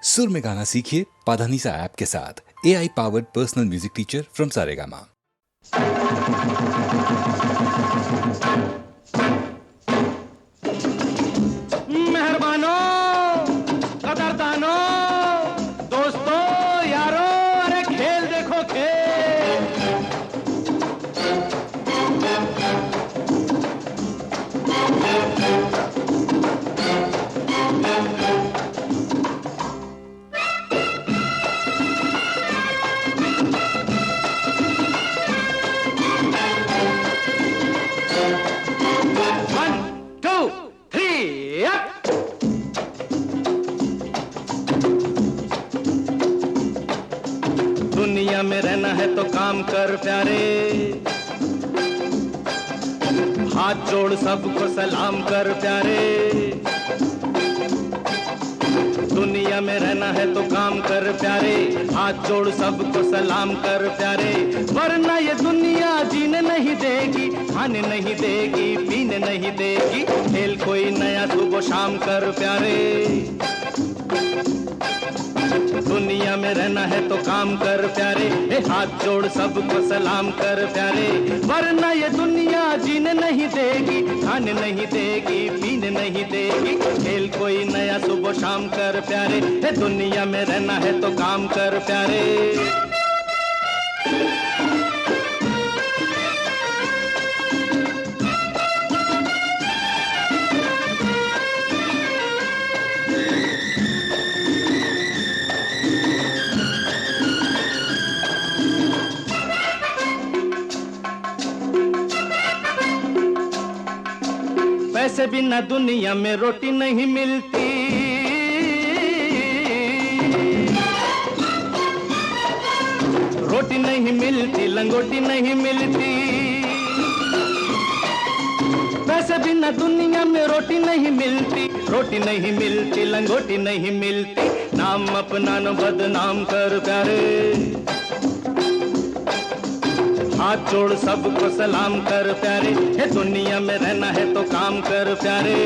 सुर में गाना सीखिए पाधानीसा ऐप के साथ। AI powered personal music teacher from Saregama. मेहरबानो, कदरदानो, दोस्तों, यारो, अरे खेल देखो खेल। One, two, three, up! दुनिया में रहना है तो काम कर प्यारे, हाथ जोड़ सबको सलाम कर प्यारे। दुनिया में रहना है तो काम कर प्यारे, हाथ जोड़ सबको सलाम कर प्यारे। वरना ये दुनिया जीने नहीं देगी, खाने नहीं देगी, पीने नहीं देगी। खेल कोई नया सुबह शाम कर प्यारे। दुनिया में रहना है तो काम कर प्यारे, हाथ जोड़ सबको सलाम कर प्यारे। वरना ये दुनिया जीने नहीं देगी, खाने नहीं देगी, पीने नहीं देगी। खेल कोई नया सुबह शाम कर प्यारे, दुनिया में रहना है तो काम कर प्यारे। पैसे बिना दुनिया में रोटी नहीं मिलती, रोटी नहीं मिलती, लंगोटी नहीं मिलती। पैसे बिना दुनिया में रोटी नहीं मिलती, रोटी नहीं मिलती, लंगोटी नहीं मिलती। नाम अपना न बदनाम कर प्यारे, हाथ जोड़ सबको सलाम कर प्यारे। हे दुनिया में रहना है तो काम कर प्यारे।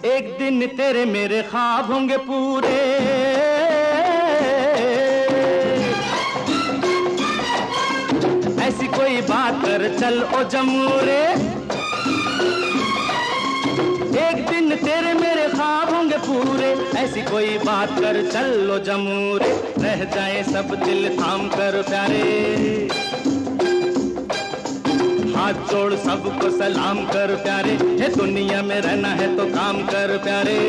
एक दिन तेरे मेरे ख्वाब होंगे पूरे, ऐसी कोई बात कर चल ओ जमूरे। एक दिन तेरे मेरे ख्वाब होंगे पूरे, ऐसी कोई बात कर चल ओ जमूरे। रह जाए सब दिल थाम कर प्यारे, हाथ जोड़ सबको सलाम कर प्यारे। हे दुनिया में रहना है तो काम कर प्यारे।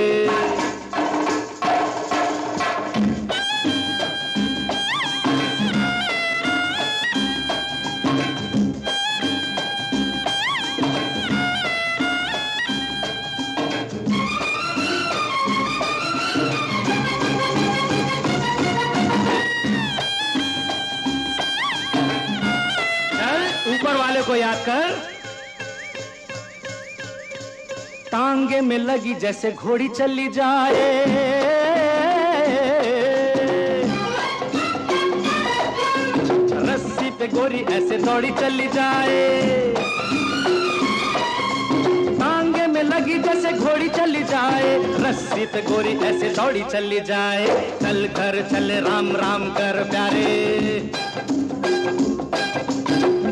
ऊपर वाले को याद कर। टांगे में लगी जैसे घोड़ी चली जाए, रस्सी पे गोरी ऐसे दौड़ी चली जाए। टांगे में लगी जैसे घोड़ी चली जाए, रस्सी पे गोरी ऐसे दौड़ी चली जाए। चल घर चले राम राम कर प्यारे,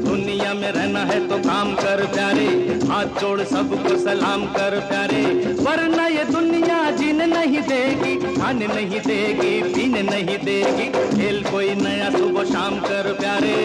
दुनिया में रहना है तो काम कर प्यारे। हाथ जोड़ सबको सलाम कर प्यारे। वरना ये दुनिया जीने नहीं देगी, खाने नहीं देगी, पीने नहीं देगी। खेल कोई नया सुबह शाम कर प्यारे।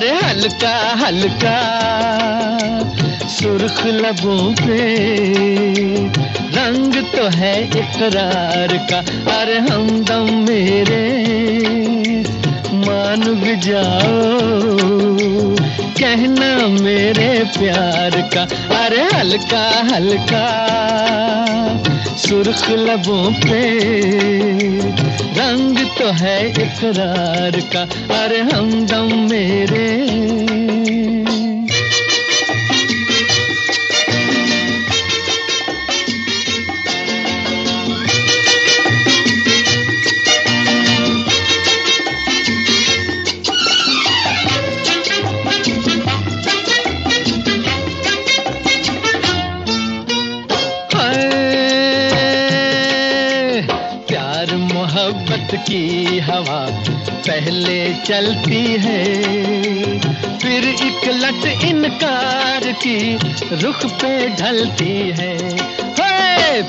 अरे हल्का हल्का सुर्ख लबों पे रंग तो है इकरार का। अरे हमदम मेरे मान भी जाओ कहना मेरे प्यार का। अरे हल्का हल्का सुर्ख लबों पे रंग तो है इकरार का। अरे हमदम मेरे मोहब्बत की हवा पहले चलती है, फिर एक लट इनकार की रुख पे ढलती है।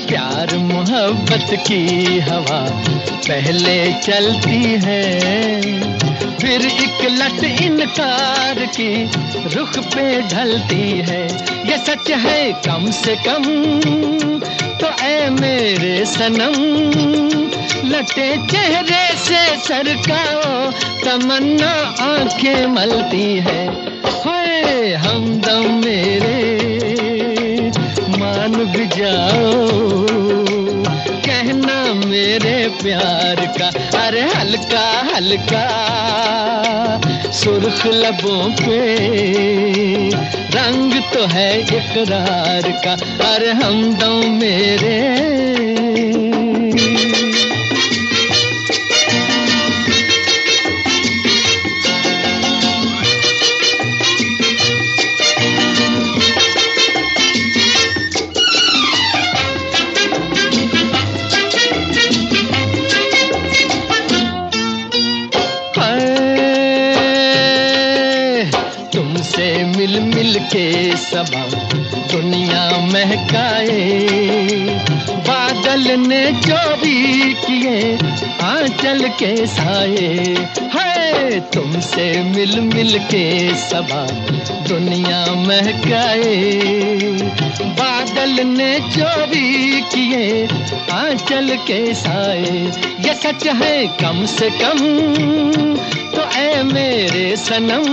प्यार मोहब्बत की हवा पहले चलती है, फिर एक लट इनकार की रुख पे ढलती है। ये सच है कम से कम तो ऐ मेरे सनम, लटे चेहरे से सरकाओ तमन्ना आंखें मलती है। हाय हमदम मेरे मान भी जाओ कहना मेरे प्यार का। अरे हल्का हल्का सुर्ख लबों पे रंग तो है इकरार का। अरे हमदम मेरे मिल मिल के सबा दुनिया महकाए, बादल ने चोरी किए आंचल के साए। है तुमसे मिल मिल के सबा दुनिया महकाए, बादल ने चोरी किए आंचल के साए। ये सच है कम से कम तो ऐ मेरे सनम,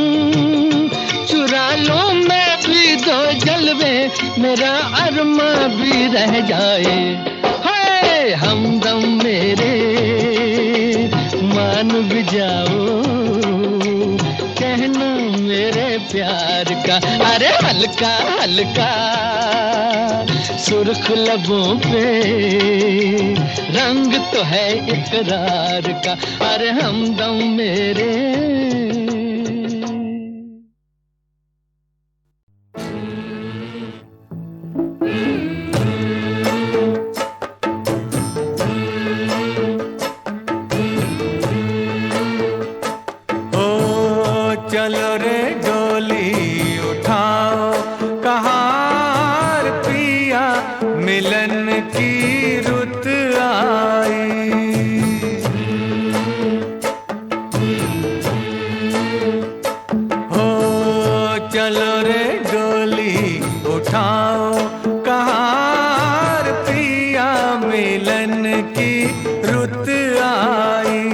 चुरा लो मैं भी दो जलवे मेरा अरमा भी रह जाए। हाय हमदम मेरे मान भी जाओ कहना मेरे प्यार का। अरे हल्का हल्का सुर्ख लबों पे रंग तो है इकरार का। अरे हमदम मेरे चलो रे डोली उठाओ कहार पिया, मिलन की रुत आई। हो चलो रे डोली उठाओ कहार पिया, मिलन की रुत आई।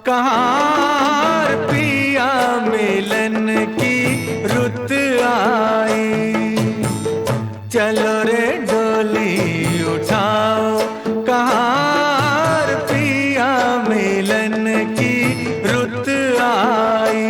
कहार पिया मिलन की रुत आई। चलो रे डोली उठाओ कहार पिया, मिलन की रुत आई।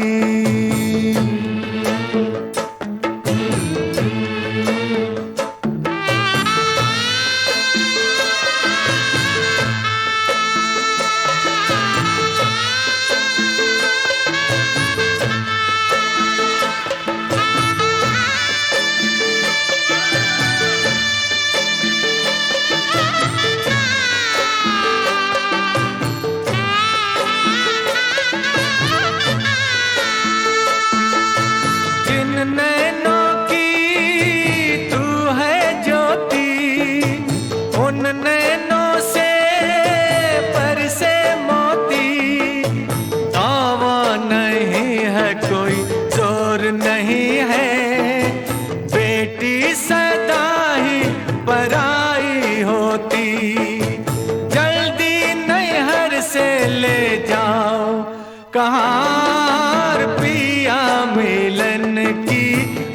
कहाँ पिया मिलन की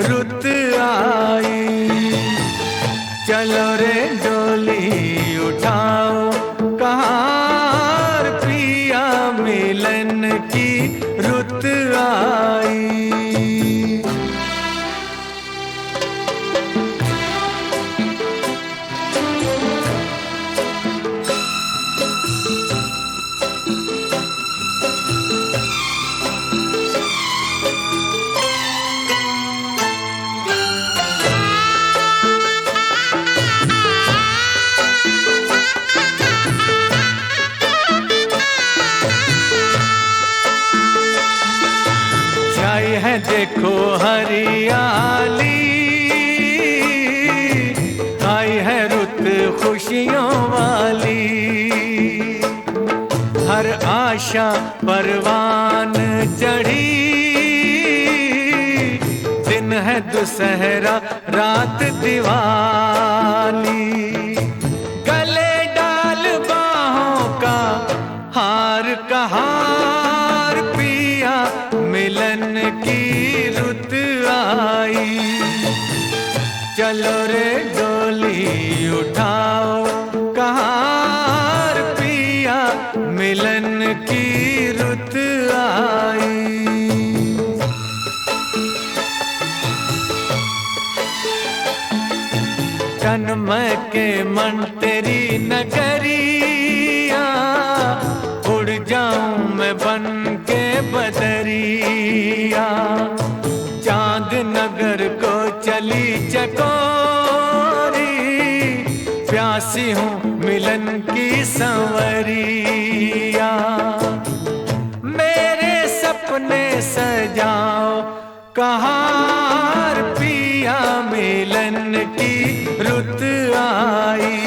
रुत आई। चलो रे डोली उठाओ, कहाँ पिया मिलन की रुत आई। है देखो हरियाली, आई है रुत खुशियों वाली। हर आशा परवान चढ़ी, दिन है दुसहरा रात दिवाली। गले डाल बाहों का हार कहार, पिया मिलन की रुत आई। चलो रे डोली उठाओ, कहाँ पिया मिलन की रुत आई। जन्म के मन तेरी नगरिया, उड़ जाऊं मैं बन के बदरिया। चांद नगर को चली चकोरी, प्यासी हूँ मिलन की संवरिया। मेरे सपने सजाओ, कहाँ पिया मिलन की रुत आई।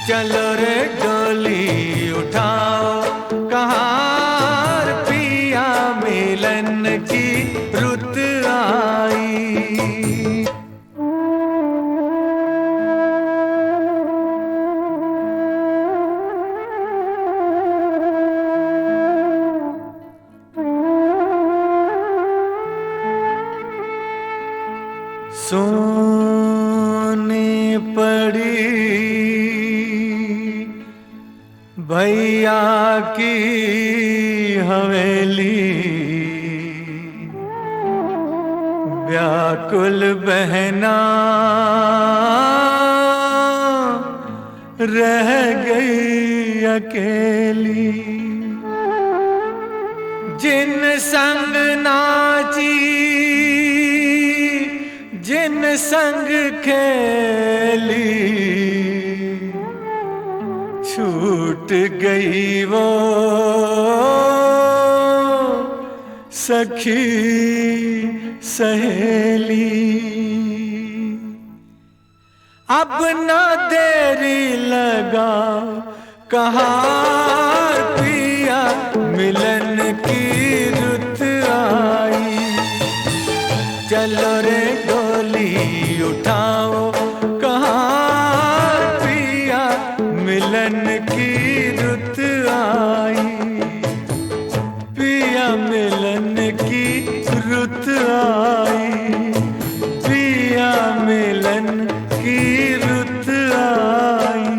चलो रे डोली उठाओ, कहाँ पिया मिलन की रुत आई। सोनी पड़ी भैया की हवेली, व्याकुल बहना रह गई अकेली। जिन संग नाची, जिन संग खेली, छूट गई वो सखी सहेली। अब न देरी लगाओ, कहाँ पिया मिलन की रुत आई। चलो रे डोली उठाओ, कहाँ पिया मिलन की रुत आई। पिया मिलन की रुत आई, पिया मिलन की रुत आई।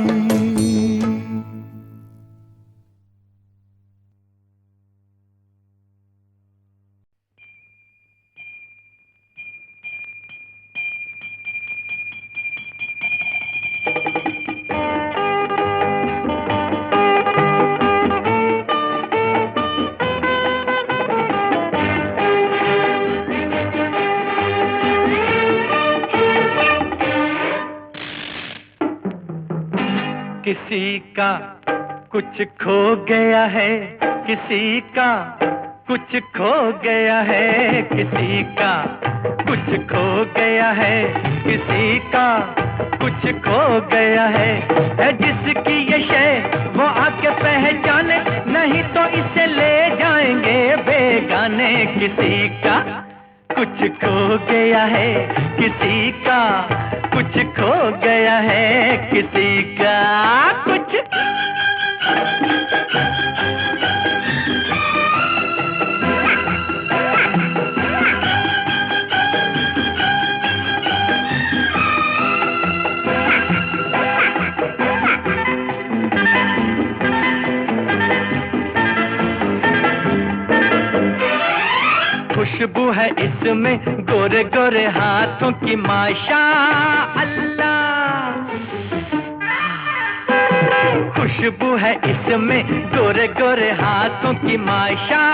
किसी का कुछ खो गया है, किसी का कुछ खो गया है, किसी का कुछ खो गया है, किसी का कुछ खो गया है जिसकी ये शय वो आके पहचाने, नहीं तो इसे ले जाएंगे बेगाने। किसी का कुछ खो गया है, किसी का कुछ खो गया है, किसी का कुछ। खुशबू है इसमें गोरे गोरे हाथों की माशा अल्लाह। खुशबू है इसमें गोरे गोरे हाथों की माशा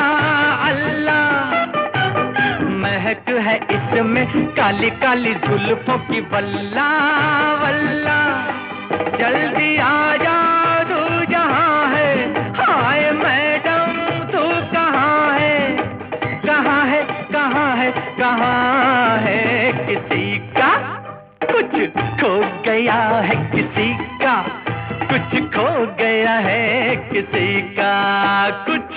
अल्लाह। महक है इसमें काली काली जुल्फों की वल्ला वल्ला। जल्दी आ जा तू जहाँ है, हाय मैडम तू कहाँ है, कहाँ है कहाँ है कहाँ है। किसी का कुछ खो गया है, किसी का कुछ खो गया है, किसी का कुछ।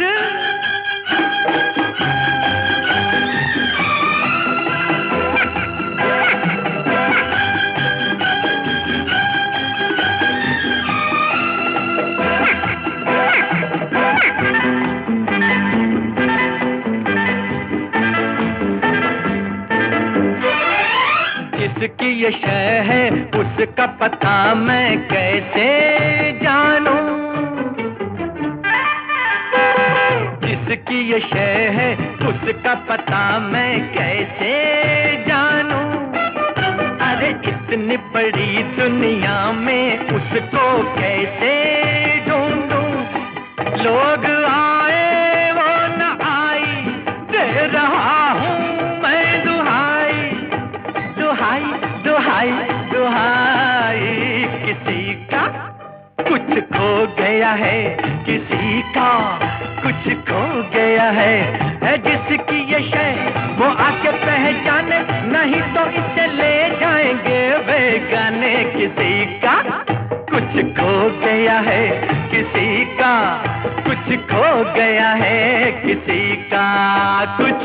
जिसकी ये शय है उसका पता मैं कैसे जानूं। जिसकी ये शय है उसका पता मैं कैसे जानूं। अरे इतनी बड़ी दुनिया में उसको कैसे ढूंढूं। लोग आए वो न आई, दे रहा हूँ मैं दुहाई दुहाई दुहाई दुहाई। किसी का कुछ खो गया है, किसी का कुछ खो गया है जिसकी ये शय वो आके पहचाने, नहीं तो इसे ले जाएंगे बेगाने। किसी का कुछ खो गया है, किसी का कुछ खो गया है, किसी का कुछ।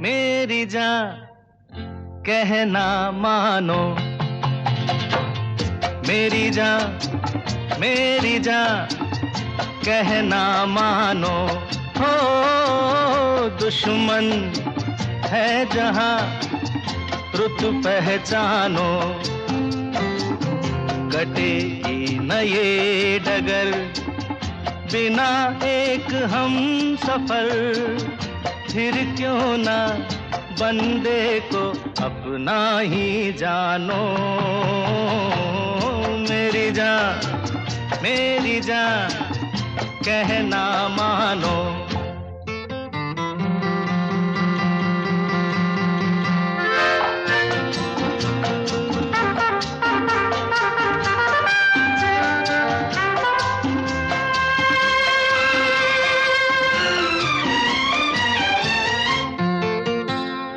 मेरी जान कहना मानो। मेरी जान कहना मानो। हो दुश्मन है जहां रुत पहचानो। कटेगी न ये डगर बिना एक हम सफर। फिर क्यों ना बंदे को अपना ही जानो। मेरी जान कहना मानो।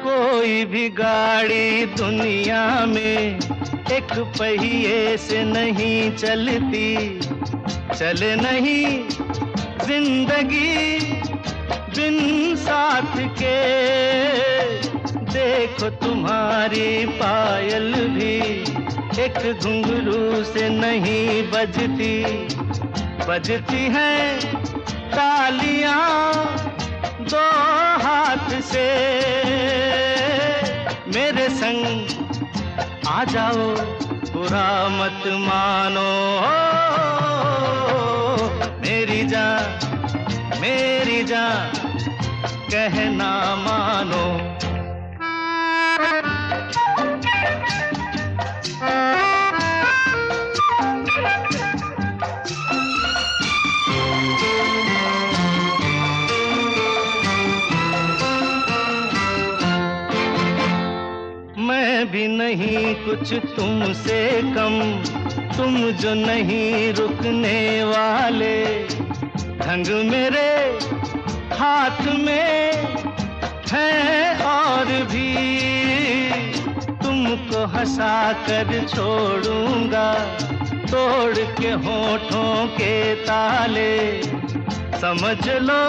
कोई भी गाड़ी दुनिया में एक पहिए से नहीं चलती। चले नहीं जिंदगी बिन साथ के। देखो तुम्हारी पायल भी एक घुंघरू से नहीं बजती। बजती है तालियां दो हाथ से। मेरे संग आ जाओ बुरा मत मानो। मेरी जान कहना मानो। मैं भी नहीं कुछ तुमसे कम, तुम जो नहीं रुकने वाले। ढंग मेरे हाथ में है और भी तुमको हंसा कर छोड़ूंगा। तोड़ के होठों के ताले समझ लो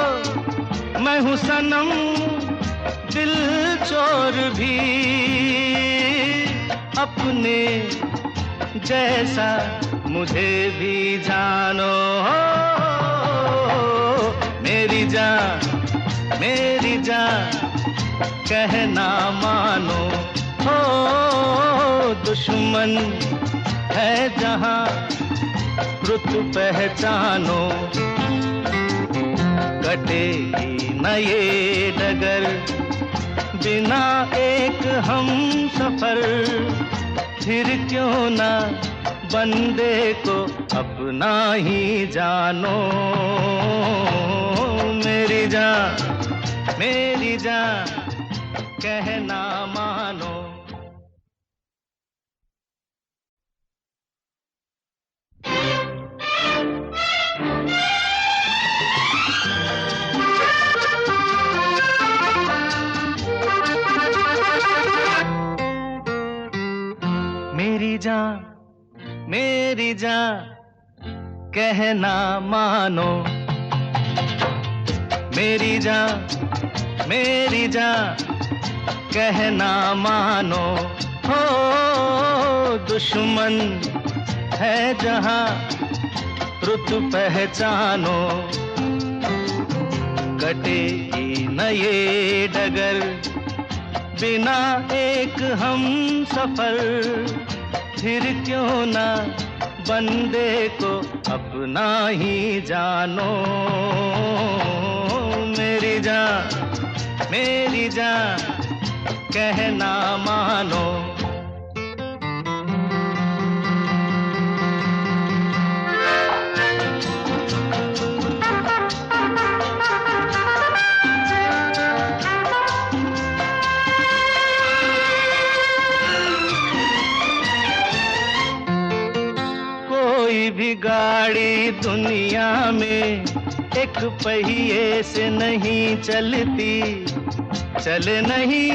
मैं हूँ सनम दिल चोर भी। अपने जैसा मुझे भी जानो, मेरी जान कहना मानो, हो दुश्मन है जहां रुत पहचानो, कटेगी न ये डगर बिना एक हम सफर, फिर क्यों ना बंदे को अपना ही जानो, मेरी जान कहना मानो। मेरी जान कहना मानो, मेरी जान कहना मानो, हो दुश्मन है जहां रुत पहचानो, कटेगी न ये डगर बिना एक हम सफर, फिर क्यों ना बंदे को अपना ही जानो, मेरी जान कहना मानो। कोई भी गाड़ी दुनिया में एक पहिए से नहीं चलती, चले नहीं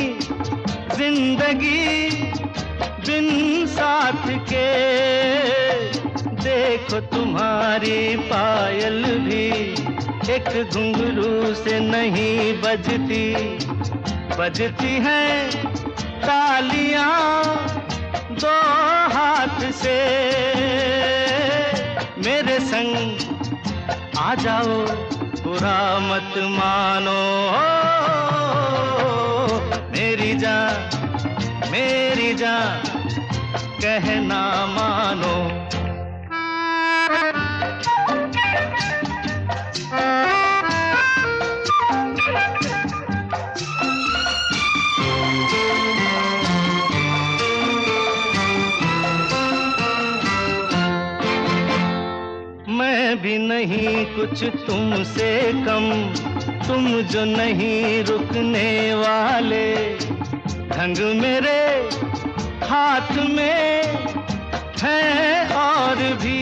जिंदगी बिन साथ के, देखो तुम्हारी पायल भी एक घुंघरू से नहीं बजती, बजती है तालियां दो हाथ से, मेरे संग आ जाओ बुरा मत मानो, मेरी जान कहना मानो। मैं भी नहीं कुछ तुमसे कम, तुम जो नहीं रुकने वाले, ढंग मेरे हाथ में है और भी,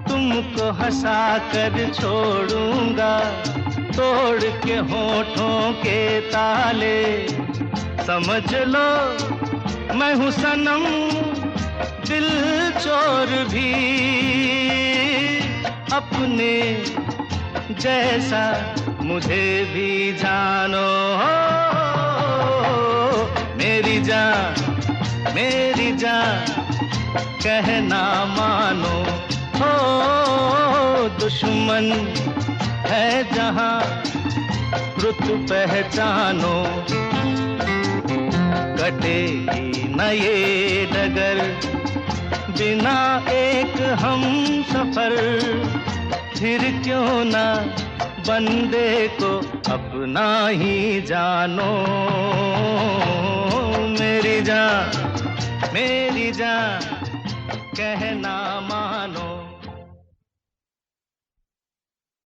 तुमको हंसा कर छोड़ूंगा तोड़ के होठों के ताले, समझ लो मैं हूँ सनम दिल चोर भी, अपने जैसा मुझे भी जानो, मेरी जान कहना मानो, हो दुश्मन है जहां रुत पहचानो, कटेगी न ये डगर बिना एक हम सफर, फिर क्यों ना बंदे को अपना ही जानो, मेरी जान कहना